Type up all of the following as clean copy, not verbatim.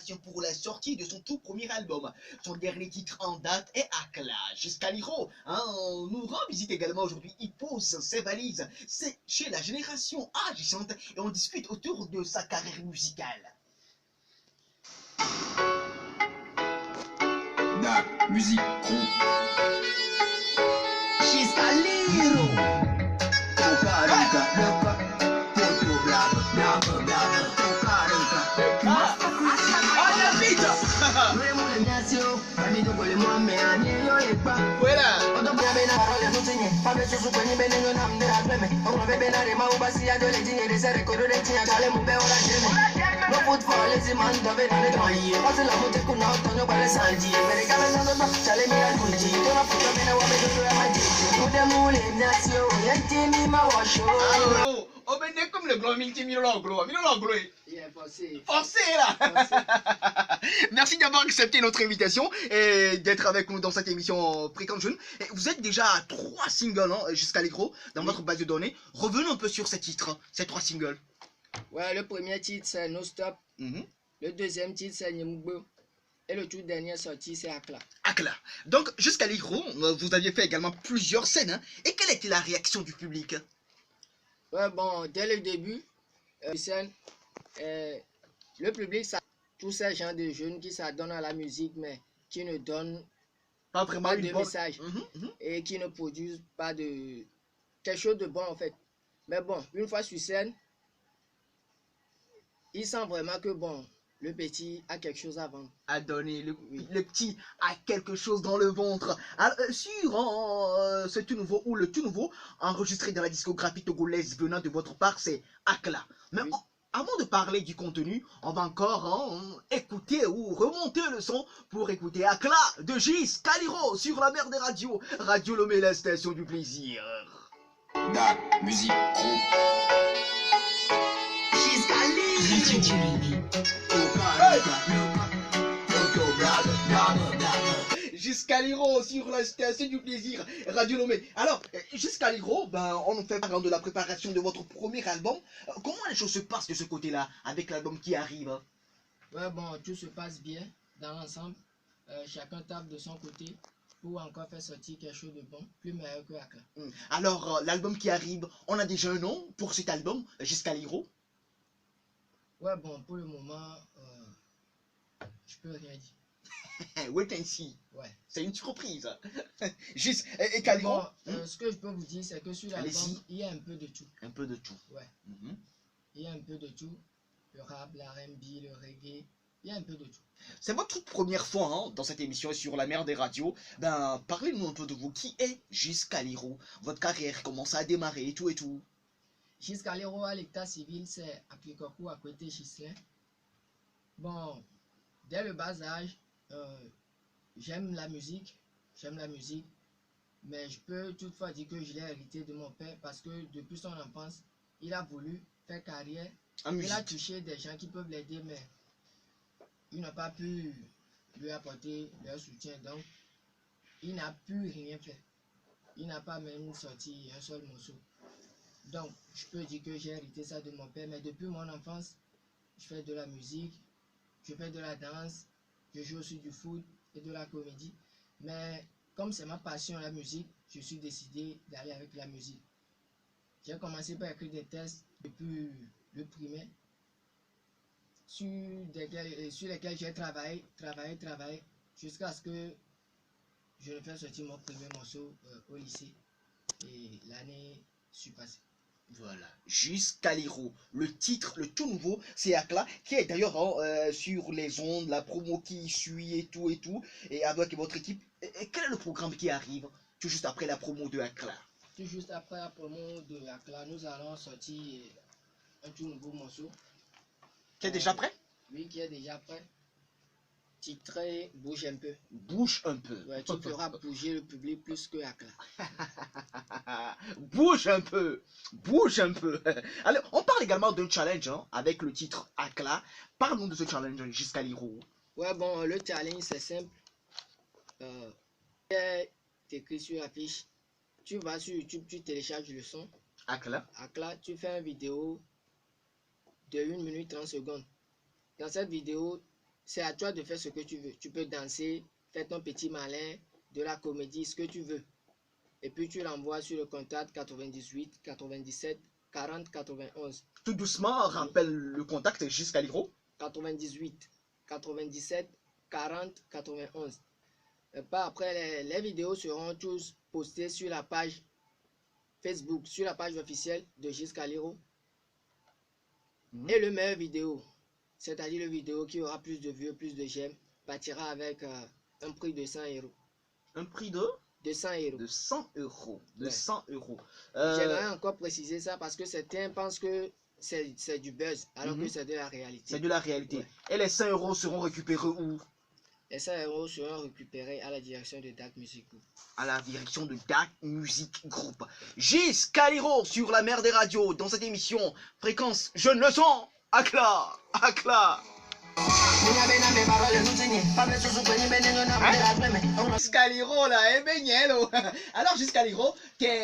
préparation pour la sortie de son tout premier album. Son dernier titre en date est Akla. Jusqu'Aliro, nous rend visite également aujourd'hui. Il pose ses valises. C'est chez la génération agissante et on discute autour de sa carrière musicale. Da musique Jusqu'Aliro. Voilà. Oh, ben, comme le gros forcé là. Merci d'avoir accepté notre invitation et d'être avec nous dans cette émission Fréquente Jeune. Vous êtes déjà à 3 singles Jusqu'Aliro dans votre base de données. Revenons un peu sur ces titres, ces 3 singles. Ouais, le premier titre c'est No Stop. Le deuxième titre c'est Nyemugbo. Et le tout dernier sorti c'est Akla. Akla. Donc Jusqu'Aliro, vous aviez fait également plusieurs scènes. Et quelle était la réaction du public? Ouais, bon, dès le début, le public, ça, tous ces gens de jeunes qui s'adonnent à la musique, mais qui ne donnent pas vraiment pas de message et qui ne produisent pas de quelque chose de bon en fait. Mais bon, une fois sur scène, ils sentent vraiment que bon, le petit a quelque chose à vendre. À donner, le petit a quelque chose dans le ventre. Alors, sur ce tout nouveau, ou le tout nouveau, enregistré dans la discographie togolaise venant de votre part, c'est Akla. Mais oui. Avant de parler du contenu, on va encore écouter ou remonter le son pour écouter Akla de Jusqu'Aliro sur la mer des radios. Radio Lomé, la station du plaisir. Da musique Jusqu'Aliro sur la station du plaisir, Radio Lomé. Alors, Jusqu'Aliro, on nous fait part de la préparation de votre premier album. Comment les choses se passent de ce côté-là, avec l'album qui arrive? Ouais, bon, tout se passe bien dans l'ensemble. Chacun tape de son côté pour encore faire sortir quelque chose de bon, plus meilleur que Akla. Alors, l'album qui arrive, on a déjà un nom pour cet album, Jusqu'Aliro? Ouais, bon, pour le moment, je peux rien dire. Wait and see. Ouais. C'est une surprise. Juste, et Caliro, ce que je peux vous dire, c'est que sur l'album, il y a un peu de tout. Un peu de tout. Ouais. Il y a un peu de tout. Le rap, la R&B, le reggae, il y a un peu de tout. C'est votre toute première fois dans cette émission sur la mer des radios. Parlez-nous un peu de vous. Qui est Jusqu'Aliro? Votre carrière commence à démarrer et tout et tout. Jusqu'Aliro à l'état civil, c'est Aklikoku à côté Gislin. Bon, dès le bas âge, j'aime la musique, mais je peux toutefois dire que je l'ai hérité de mon père parce que depuis son enfance, il a voulu faire carrière. Il a touché des gens qui peuvent l'aider, mais il n'a pas pu lui apporter leur soutien. Donc, il n'a pu rien faire. Il n'a pas même sorti un seul morceau. Donc, je peux dire que j'ai hérité ça de mon père, mais depuis mon enfance, je fais de la musique, je fais de la danse, je joue aussi du foot et de la comédie. Mais comme c'est ma passion la musique, je suis décidé d'aller avec la musique. J'ai commencé par écrire des textes depuis le primaire, sur lesquels j'ai travaillé, jusqu'à ce que je ne fasse sortir mon premier morceau au lycée. Et l'année suis passée. Voilà, Jusqu'Aliro. Le titre, le tout nouveau, c'est Akla, qui est d'ailleurs sur les ondes, la promo qui suit et tout, et avec votre équipe. Et quel est le programme qui arrive tout juste après la promo de Akla? Tout juste après la promo de Akla, nous allons sortir un tout nouveau morceau. Qui est déjà prêt? Oui, qui est déjà prêt. Titré Bouge un peu. Bouge un peu. Ouais, tu feras bouger le public plus que Akla. Bouge un peu. Bouge un peu. Alors, on parle également d'un challenge avec le titre Akla. Parlons de ce challenge Jusqu'Aliro. Ouais, bon, le challenge c'est simple. T'écris sur la fiche. Tu vas sur YouTube, tu télécharges le son. Akla. Akla, tu fais une vidéo de 1 minute 30 secondes. Dans cette vidéo, c'est à toi de faire ce que tu veux. Tu peux danser, faire ton petit malin, de la comédie, ce que tu veux. Et puis tu l'envoies sur le contact 98 97 40 91. Tout doucement, rappelle le contact jusqu'à l'Hiro. 98 97 40 91. Pas après, les vidéos seront tous postées sur la page Facebook, sur la page officielle de Giscaliro. Et le meilleur vidéo, c'est-à-dire le vidéo qui aura plus de vues, plus de j'aime, partira avec un prix de 100 euros. Un prix de 100 euros. De 100 euros. De 100 euros. J'aimerais encore préciser ça parce que certains pensent que c'est du buzz, alors que c'est de la réalité. C'est de la réalité. Ouais. Et les 100 euros seront récupérés où? Les 100 euros seront récupérés à la direction de Dark Music Group. À la direction de Dark Music Group. Giscaliro sur la mer des radios dans cette émission Fréquence Jeune le son. Akla, Akla. Giscaliro là, alors Giscaliro,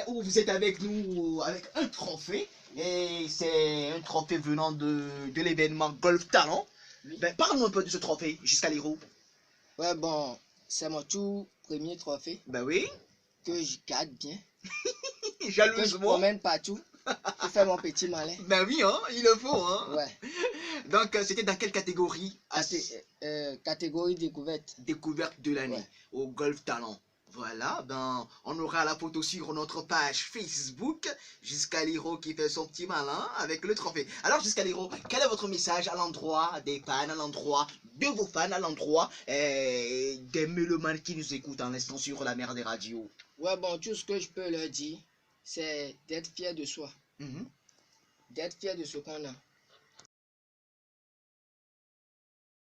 où vous êtes avec nous avec un trophée. Et c'est un trophée venant de l'événement Golf Talent. Oui. Ben, parle-nous un peu de ce trophée, Giscaliro. Ouais, bon, c'est mon tout premier trophée. Ben oui. Que je garde bien. Jalousement. Que je promène partout. Je fais mon petit malin. Ben oui, hein, il le faut, hein. Ouais. Donc, c'était dans quelle catégorie? Catégorie découverte. Découverte de l'année, ouais. Au Golf Talent. Voilà, ben, on aura la photo sur notre page Facebook, Giscaliro qui fait son petit malin avec le trophée. Alors Giscaliro, quel est votre message à l'endroit des fans, à l'endroit de vos fans, à l'endroit des mélomanes qui nous écoutent en l'instant sur la mer des radios? Ouais, bon, tout ce que je peux leur dire, c'est d'être fier de soi. D'être fier de ce qu'on a.